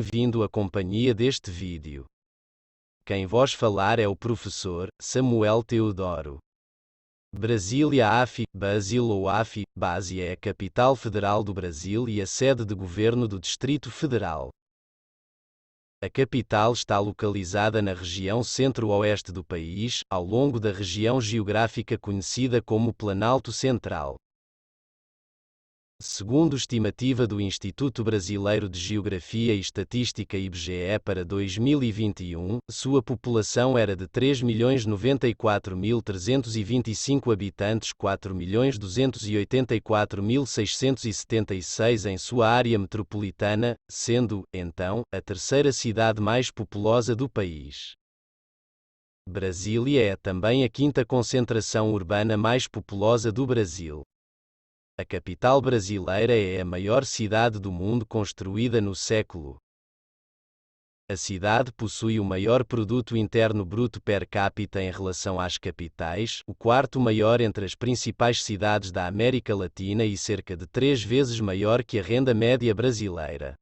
Bem-vindo à companhia deste vídeo. Quem vos falar é o professor Samuel Teodoro. Brasília AFI, Basil ou AFI, Base é a capital federal do Brasil e a sede de governo do Distrito Federal. A capital está localizada na região centro-oeste do país, ao longo da região geográfica conhecida como Planalto Central. Segundo estimativa do Instituto Brasileiro de Geografia e Estatística IBGE para 2021, sua população era de 3.094.325 habitantes, 4.284.676 em sua área metropolitana, sendo, então, a terceira cidade mais populosa do país. Brasília é também a quinta concentração urbana mais populosa do Brasil. A capital brasileira é a maior cidade do mundo construída no século. A cidade possui o maior produto interno bruto per capita em relação às capitais, o quarto maior entre as principais cidades da América Latina e cerca de 3 vezes maior que a renda média brasileira.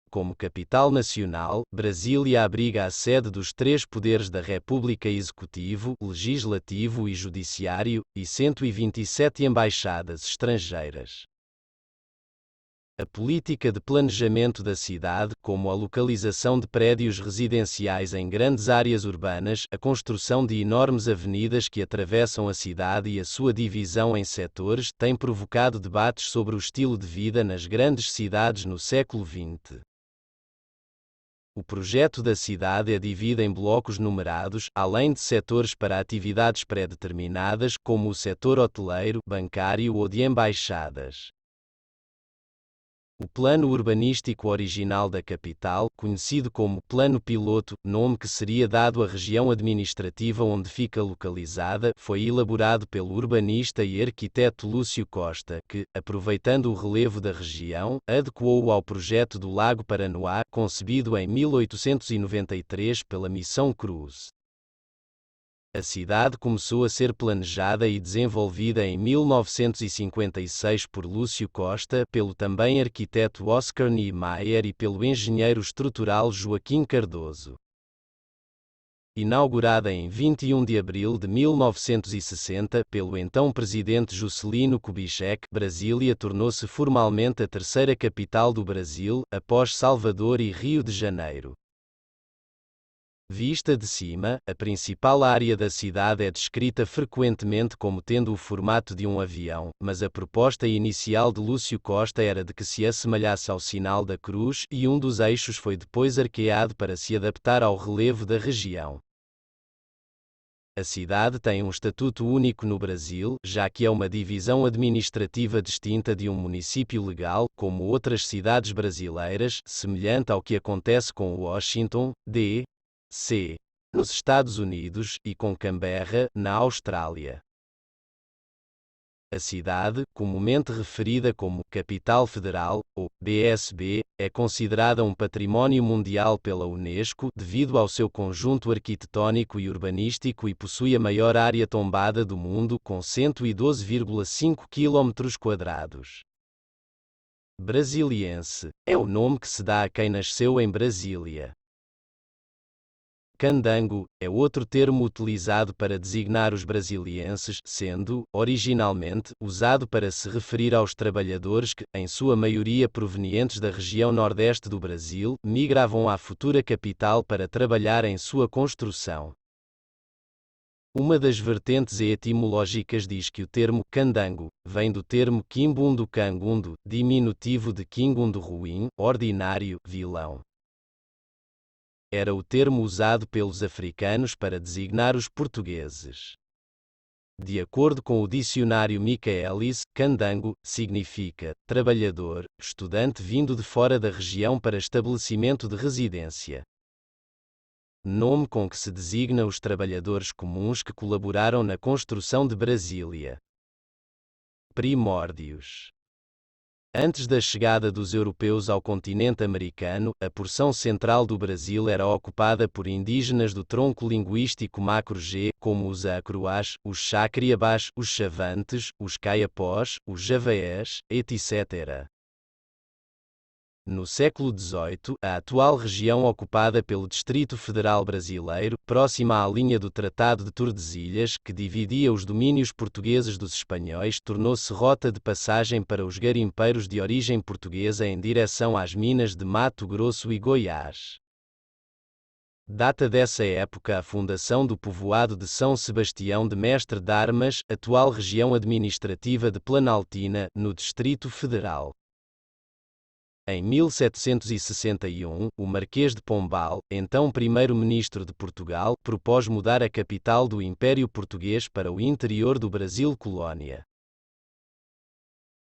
Como capital nacional, Brasília abriga a sede dos 3 poderes da República: Executivo, Legislativo e Judiciário, e 127 embaixadas estrangeiras. A política de planejamento da cidade, como a localização de prédios residenciais em grandes áreas urbanas, a construção de enormes avenidas que atravessam a cidade e a sua divisão em setores, tem provocado debates sobre o estilo de vida nas grandes cidades no século XX. O projeto da cidade é dividido em blocos numerados, além de setores para atividades pré-determinadas, como o setor hoteleiro, bancário ou de embaixadas. O plano urbanístico original da capital, conhecido como Plano Piloto, nome que seria dado à região administrativa onde fica localizada, foi elaborado pelo urbanista e arquiteto Lúcio Costa, que, aproveitando o relevo da região, adequou-o ao projeto do Lago Paranoá, concebido em 1893 pela Missão Cruz. A cidade começou a ser planejada e desenvolvida em 1956 por Lúcio Costa, pelo também arquiteto Oscar Niemeyer e pelo engenheiro estrutural Joaquim Cardoso. Inaugurada em 21 de abril de 1960 pelo então presidente Juscelino Kubitschek, Brasília tornou-se formalmente a terceira capital do Brasil, após Salvador e Rio de Janeiro. Vista de cima, a principal área da cidade é descrita frequentemente como tendo o formato de um avião, mas a proposta inicial de Lúcio Costa era de que se assemelhasse ao sinal da cruz, e um dos eixos foi depois arqueado para se adaptar ao relevo da região. A cidade tem um estatuto único no Brasil, já que é uma divisão administrativa distinta de um município legal, como outras cidades brasileiras, semelhante ao que acontece com Washington, D.C., nos Estados Unidos, e com Canberra, na Austrália. A cidade, comumente referida como Capital Federal, ou BSB, é considerada um património mundial pela Unesco devido ao seu conjunto arquitetônico e urbanístico e possui a maior área tombada do mundo, com 112,5 km². Brasiliense é o nome que se dá a quem nasceu em Brasília. Candango é outro termo utilizado para designar os brasilienses, sendo, originalmente, usado para se referir aos trabalhadores que, em sua maioria provenientes da região nordeste do Brasil, migravam à futura capital para trabalhar em sua construção. Uma das vertentes etimológicas diz que o termo candango vem do termo quimbundo cangundo, diminutivo de quingundo ruim, ordinário, vilão. Era o termo usado pelos africanos para designar os portugueses. De acordo com o dicionário Michaelis, candango significa trabalhador, estudante vindo de fora da região para estabelecimento de residência. Nome com que se designa os trabalhadores comuns que colaboraram na construção de Brasília. Primórdios. Antes da chegada dos europeus ao continente americano, a porção central do Brasil era ocupada por indígenas do tronco linguístico macro-G, como os Acruás, os Xacriabás, os Chavantes, os Caiapós, os Javaés, etc. No século XVIII, a atual região ocupada pelo Distrito Federal Brasileiro, próxima à linha do Tratado de Tordesilhas, que dividia os domínios portugueses dos espanhóis, tornou-se rota de passagem para os garimpeiros de origem portuguesa em direção às minas de Mato Grosso e Goiás. Data dessa época a fundação do povoado de São Sebastião de Mestre d'Armas, atual região administrativa de Planaltina, no Distrito Federal. Em 1761, o Marquês de Pombal, então primeiro-ministro de Portugal, propôs mudar a capital do Império Português para o interior do Brasil colônia.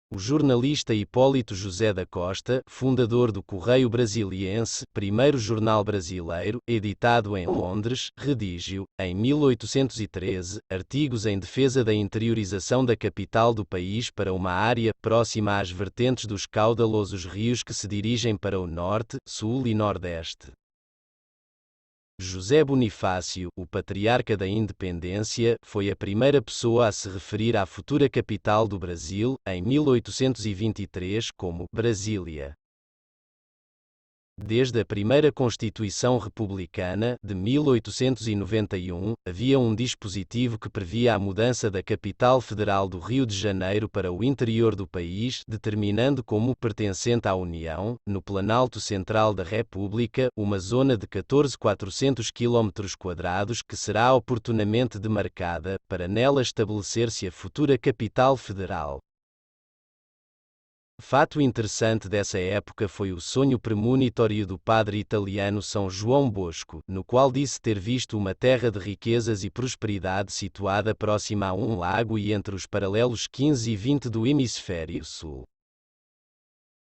O jornalista Hipólito José da Costa, fundador do Correio Brasiliense, primeiro jornal brasileiro, editado em Londres, redigiu, em 1813, artigos em defesa da interiorização da capital do país para uma área próxima às vertentes dos caudalosos rios que se dirigem para o norte, sul e nordeste. José Bonifácio, o patriarca da independência, foi a primeira pessoa a se referir à futura capital do Brasil, em 1823, como Brasília. Desde a primeira Constituição Republicana, de 1891, havia um dispositivo que previa a mudança da capital federal do Rio de Janeiro para o interior do país, determinando como pertencente à União, no Planalto Central da República, uma zona de 14.400 km², que será oportunamente demarcada, para nela estabelecer-se a futura capital federal. Fato interessante dessa época foi o sonho premonitório do padre italiano São João Bosco, no qual disse ter visto uma terra de riquezas e prosperidade situada próxima a um lago e entre os paralelos 15 e 20 do hemisfério sul.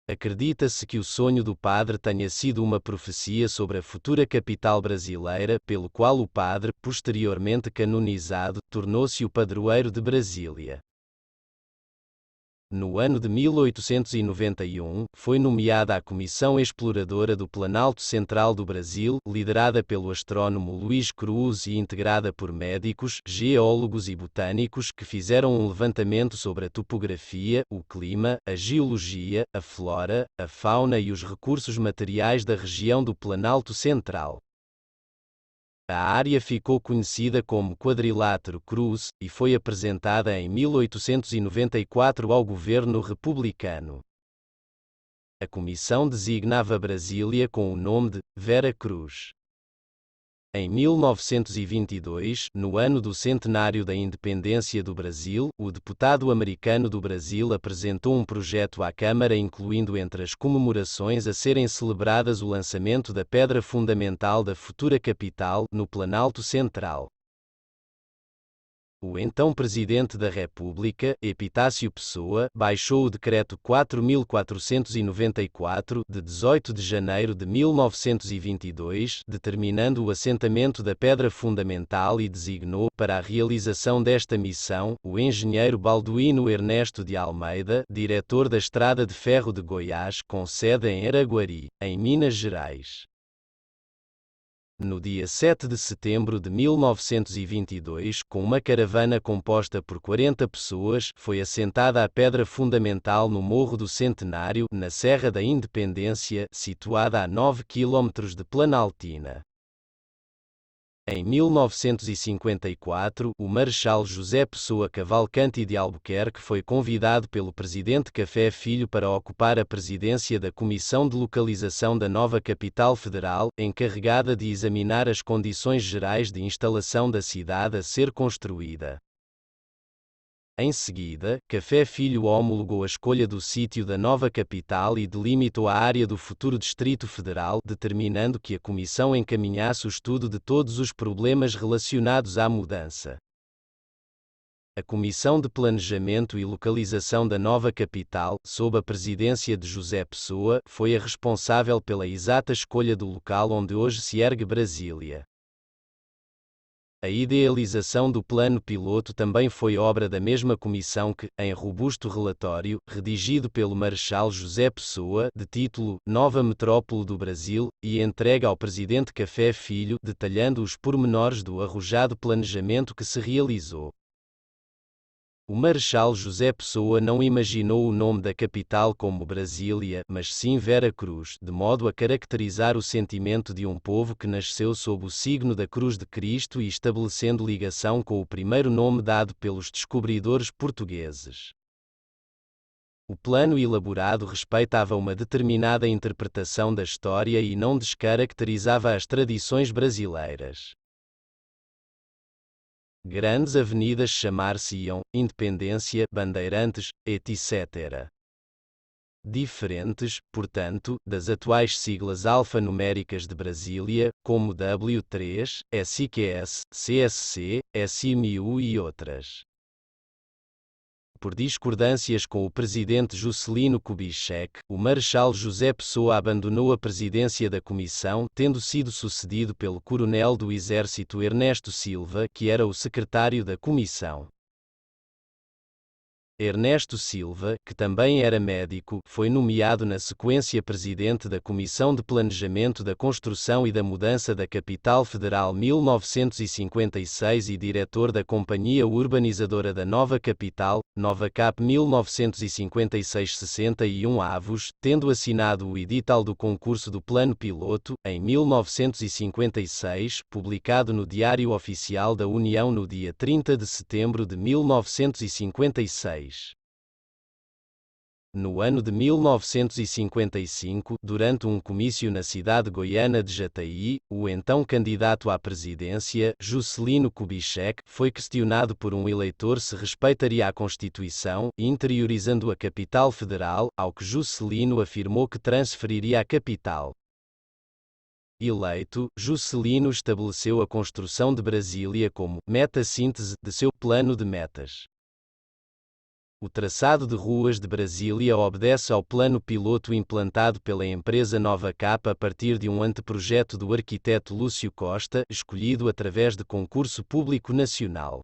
Acredita-se que o sonho do padre tenha sido uma profecia sobre a futura capital brasileira, pelo qual o padre, posteriormente canonizado, tornou-se o padroeiro de Brasília. No ano de 1891, foi nomeada a Comissão Exploradora do Planalto Central do Brasil, liderada pelo astrônomo Luiz Cruz e integrada por médicos, geólogos e botânicos que fizeram um levantamento sobre a topografia, o clima, a geologia, a flora, a fauna e os recursos materiais da região do Planalto Central. A área ficou conhecida como Quadrilátero Cruz, e foi apresentada em 1894 ao governo republicano. A comissão designava Brasília com o nome de Vera Cruz. Em 1922, no ano do centenário da independência do Brasil, o deputado americano do Brasil apresentou um projeto à Câmara incluindo entre as comemorações a serem celebradas o lançamento da pedra fundamental da futura capital, no Planalto Central. O então Presidente da República, Epitácio Pessoa, baixou o Decreto 4.494, de 18 de janeiro de 1922, determinando o assentamento da pedra fundamental e designou, para a realização desta missão, o engenheiro Balduino Ernesto de Almeida, diretor da Estrada de Ferro de Goiás, com sede em Araguari, em Minas Gerais. No dia 7 de setembro de 1922, com uma caravana composta por 40 pessoas, foi assentada a pedra fundamental no Morro do Centenário, na Serra da Independência, situada a 9 km de Planaltina. Em 1954, o Marechal José Pessoa Cavalcanti de Albuquerque foi convidado pelo Presidente Café Filho para ocupar a presidência da Comissão de Localização da nova capital federal, encarregada de examinar as condições gerais de instalação da cidade a ser construída. Em seguida, Café Filho homologou a escolha do sítio da nova capital e delimitou a área do futuro Distrito Federal, determinando que a comissão encaminhasse o estudo de todos os problemas relacionados à mudança. A Comissão de Planejamento e Localização da nova capital, sob a presidência de José Pessoa, foi a responsável pela exata escolha do local onde hoje se ergue Brasília. A idealização do plano piloto também foi obra da mesma comissão que, em robusto relatório, redigido pelo Marechal José Pessoa, de título Nova Metrópole do Brasil, e entregue ao Presidente Café Filho, detalhando os pormenores do arrojado planejamento que se realizou. O Marechal José Pessoa não imaginou o nome da capital como Brasília, mas sim Vera Cruz, de modo a caracterizar o sentimento de um povo que nasceu sob o signo da Cruz de Cristo e estabelecendo ligação com o primeiro nome dado pelos descobridores portugueses. O plano elaborado respeitava uma determinada interpretação da história e não descaracterizava as tradições brasileiras. Grandes avenidas chamar-se-iam Independência, Bandeirantes, etc. Diferentes, portanto, das atuais siglas alfanuméricas de Brasília, como W3, SIQS, CSC, SIMU e outras. Por discordâncias com o presidente Juscelino Kubitschek, o Marechal José Pessoa abandonou a presidência da comissão, tendo sido sucedido pelo coronel do Exército Ernesto Silva, que era o secretário da comissão. Ernesto Silva, que também era médico, foi nomeado na sequência presidente da Comissão de Planejamento da Construção e da Mudança da Capital Federal 1956 e diretor da Companhia Urbanizadora da Nova Capital, Nova Cap 1956-61 avos, tendo assinado o edital do concurso do Plano Piloto, em 1956, publicado no Diário Oficial da União no dia 30 de setembro de 1956. No ano de 1955, durante um comício na cidade goiana de Jataí, o então candidato à presidência, Juscelino Kubitschek, foi questionado por um eleitor se respeitaria a Constituição, interiorizando a capital federal, ao que Juscelino afirmou que transferiria a capital. Eleito, Juscelino estabeleceu a construção de Brasília como meta-síntese de seu plano de metas. O traçado de ruas de Brasília obedece ao plano piloto implantado pela empresa Nova Cap a partir de um anteprojeto do arquiteto Lúcio Costa, escolhido através de concurso público nacional.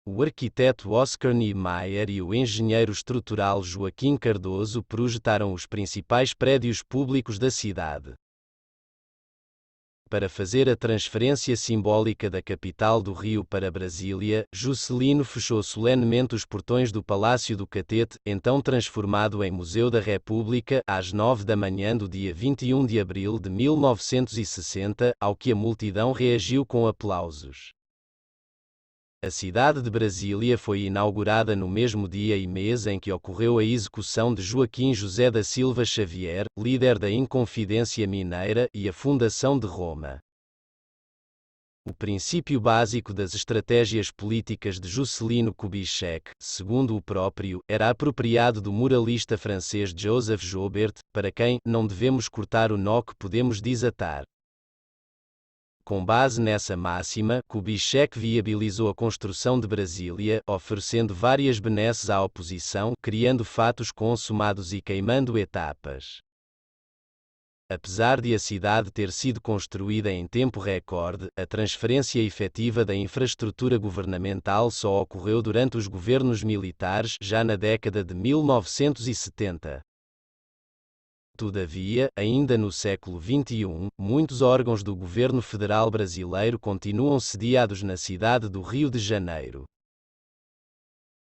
O arquiteto Oscar Niemeyer e o engenheiro estrutural Joaquim Cardoso projetaram os principais prédios públicos da cidade. Para fazer a transferência simbólica da capital do Rio para Brasília, Juscelino fechou solenemente os portões do Palácio do Catete, então transformado em Museu da República, às 9 da manhã do dia 21 de abril de 1960, ao que a multidão reagiu com aplausos. A cidade de Brasília foi inaugurada no mesmo dia e mês em que ocorreu a execução de Joaquim José da Silva Xavier, líder da Inconfidência Mineira, e a fundação de Roma. O princípio básico das estratégias políticas de Juscelino Kubitschek, segundo o próprio, era apropriado do moralista francês Joseph Joubert, para quem não devemos cortar o nó que podemos desatar. Com base nessa máxima, Kubitschek viabilizou a construção de Brasília, oferecendo várias benesses à oposição, criando fatos consumados e queimando etapas. Apesar de a cidade ter sido construída em tempo recorde, a transferência efetiva da infraestrutura governamental só ocorreu durante os governos militares, já na década de 1970. Todavia, ainda no século XXI, muitos órgãos do governo federal brasileiro continuam sediados na cidade do Rio de Janeiro.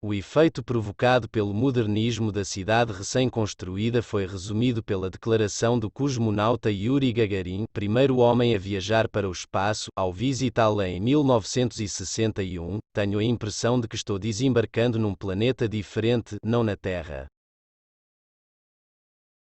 O efeito provocado pelo modernismo da cidade recém-construída foi resumido pela declaração do cosmonauta Yuri Gagarin, primeiro homem a viajar para o espaço, ao visitá-la em 1961, tenho a impressão de que estou desembarcando num planeta diferente, não na Terra.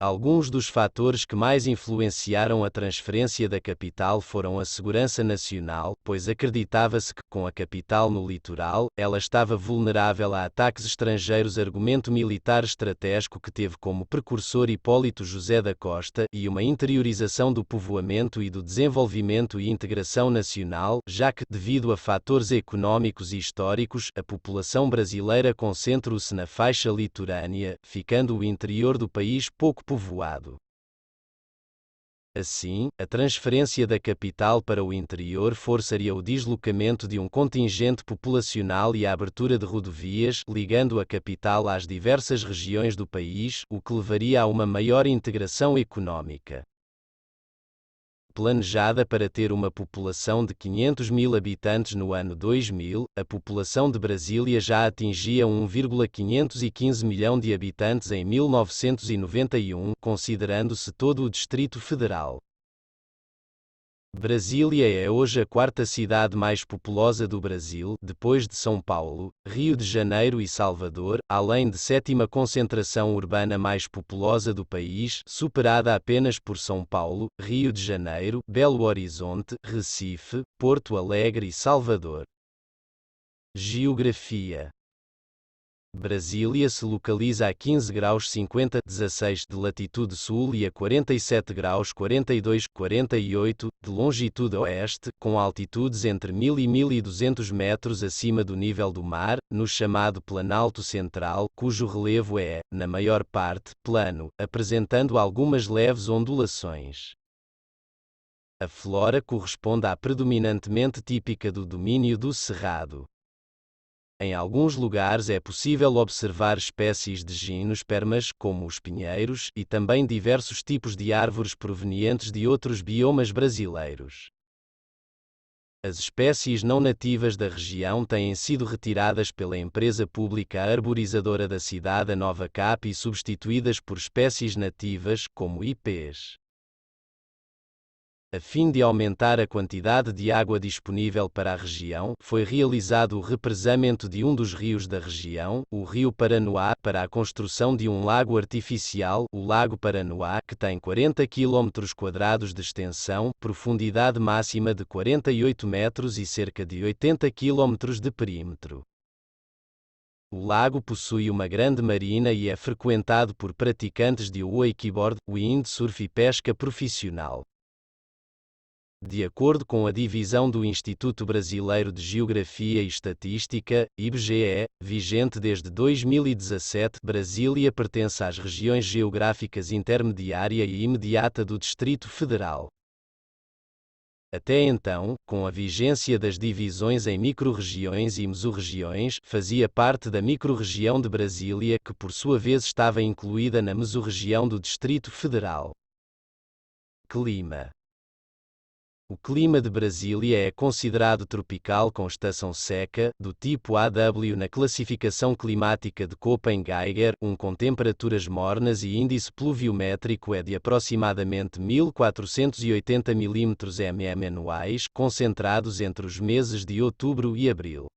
Alguns dos fatores que mais influenciaram a transferência da capital foram a segurança nacional, pois acreditava-se que, com a capital no litoral, ela estava vulnerável a ataques estrangeiros, argumento militar estratégico que teve como precursor Hipólito José da Costa, e uma interiorização do povoamento e do desenvolvimento e integração nacional, já que, devido a fatores económicos e históricos, a população brasileira concentra-se na faixa litorânea, ficando o interior do país pouco povoado. Assim, a transferência da capital para o interior forçaria o deslocamento de um contingente populacional e a abertura de rodovias, ligando a capital às diversas regiões do país, o que levaria a uma maior integração económica. planejada para ter uma população de 500 mil habitantes no ano 2000, a população de Brasília já atingia 1,515 milhão de habitantes em 1991, considerando-se todo o Distrito Federal. Brasília é hoje a quarta cidade mais populosa do Brasil, depois de São Paulo, Rio de Janeiro e Salvador, além de sétima concentração urbana mais populosa do país, superada apenas por São Paulo, Rio de Janeiro, Belo Horizonte, Recife, Porto Alegre e Salvador. Geografia. Brasília se localiza a 15 graus 50,16 de latitude sul e a 47 graus 42,48 de longitude oeste, com altitudes entre 1000 e 1200 metros acima do nível do mar, no chamado Planalto Central, cujo relevo é, na maior parte, plano, apresentando algumas leves ondulações. A flora corresponde à predominantemente típica do domínio do Cerrado. Em alguns lugares é possível observar espécies de gimnospermas, como os pinheiros, e também diversos tipos de árvores provenientes de outros biomas brasileiros. As espécies não nativas da região têm sido retiradas pela empresa pública arborizadora da cidade, a Nova Cap, e substituídas por espécies nativas, como ipês. A fim de aumentar a quantidade de água disponível para a região, foi realizado o represamento de um dos rios da região, o Rio Paranoá, para a construção de um lago artificial, o Lago Paranoá, que tem 40 km² de extensão, profundidade máxima de 48 metros e cerca de 80 km de perímetro. O lago possui uma grande marina e é frequentado por praticantes de wakeboard, windsurf e pesca profissional. De acordo com a divisão do Instituto Brasileiro de Geografia e Estatística, IBGE, vigente desde 2017, Brasília pertence às regiões geográficas intermediária e imediata do Distrito Federal. Até então, com a vigência das divisões em microrregiões e mesorregiões, fazia parte da microrregião de Brasília, que por sua vez estava incluída na mesorregião do Distrito Federal. Clima. O clima de Brasília é considerado tropical com estação seca, do tipo AW na classificação climática de Köppen-Geiger, com temperaturas mornas e índice pluviométrico é de aproximadamente 1480 mm anuais, concentrados entre os meses de outubro e abril.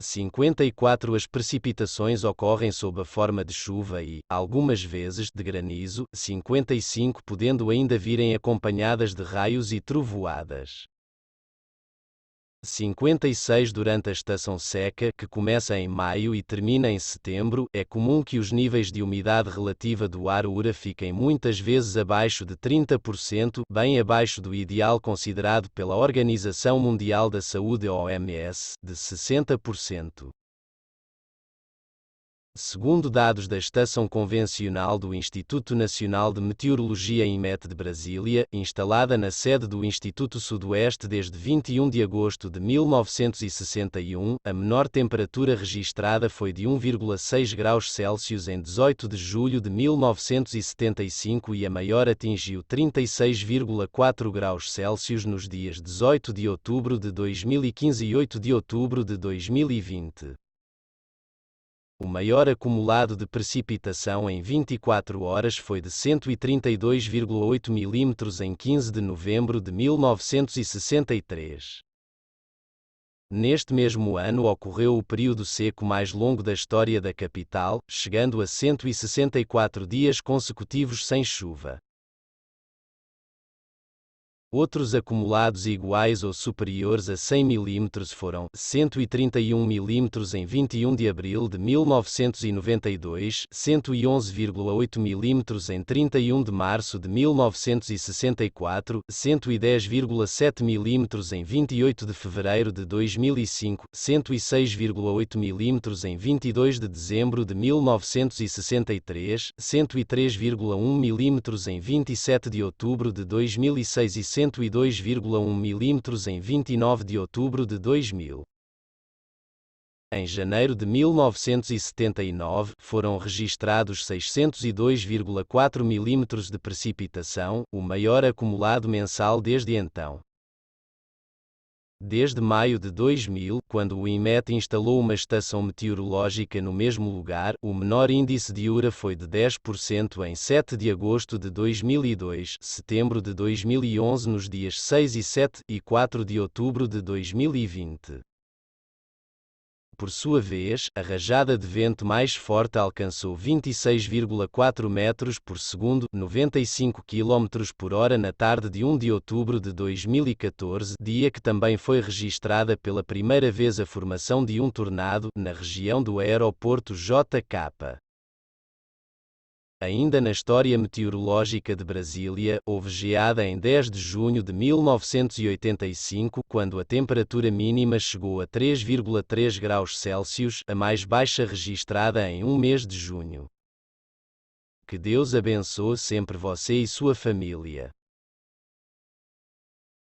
54 As precipitações ocorrem sob a forma de chuva e, algumas vezes, de granizo, 55 podendo ainda virem acompanhadas de raios e trovoadas. 56 Durante a estação seca, que começa em maio e termina em setembro, é comum que os níveis de umidade relativa do ar URA fiquem muitas vezes abaixo de 30%, bem abaixo do ideal considerado pela Organização Mundial da Saúde (OMS), de 60%. Segundo dados da Estação Convencional do Instituto Nacional de Meteorologia INMET de Brasília, instalada na sede do Instituto Sudoeste desde 21 de agosto de 1961, a menor temperatura registrada foi de 1,6 graus Celsius em 18 de julho de 1975 e a maior atingiu 36,4 graus Celsius nos dias 18 de outubro de 2015 e 8 de outubro de 2020. O maior acumulado de precipitação em 24 horas foi de 132,8 mm em 15 de novembro de 1963. Neste mesmo ano ocorreu o período seco mais longo da história da capital, chegando a 164 dias consecutivos sem chuva. Outros acumulados iguais ou superiores a 100 mm foram 131 mm em 21 de abril de 1992, 111,8 mm em 31 de março de 1964, 110,7 mm em 28 de fevereiro de 2005, 106,8 mm em 22 de dezembro de 1963, 103,1 mm em 27 de outubro de 2006 e 102,1 mm em 29 de outubro de 2000. Em janeiro de 1979, foram registrados 602,4 milímetros de precipitação, o maior acumulado mensal desde então. Desde maio de 2000, quando o INMET instalou uma estação meteorológica no mesmo lugar, o menor índice de URA foi de 10% em 7 de agosto de 2002, setembro de 2011 nos dias 6 e 7 e 4 de outubro de 2020. Por sua vez, a rajada de vento mais forte alcançou 26,4 metros por segundo, 95 km por hora na tarde de 1 de outubro de 2014, dia que também foi registrada pela primeira vez a formação de um tornado, na região do aeroporto JK. Ainda na história meteorológica de Brasília, houve geada em 10 de junho de 1985, quando a temperatura mínima chegou a 3,3 graus Celsius, a mais baixa registrada em um mês de junho. Que Deus abençoe sempre você e sua família.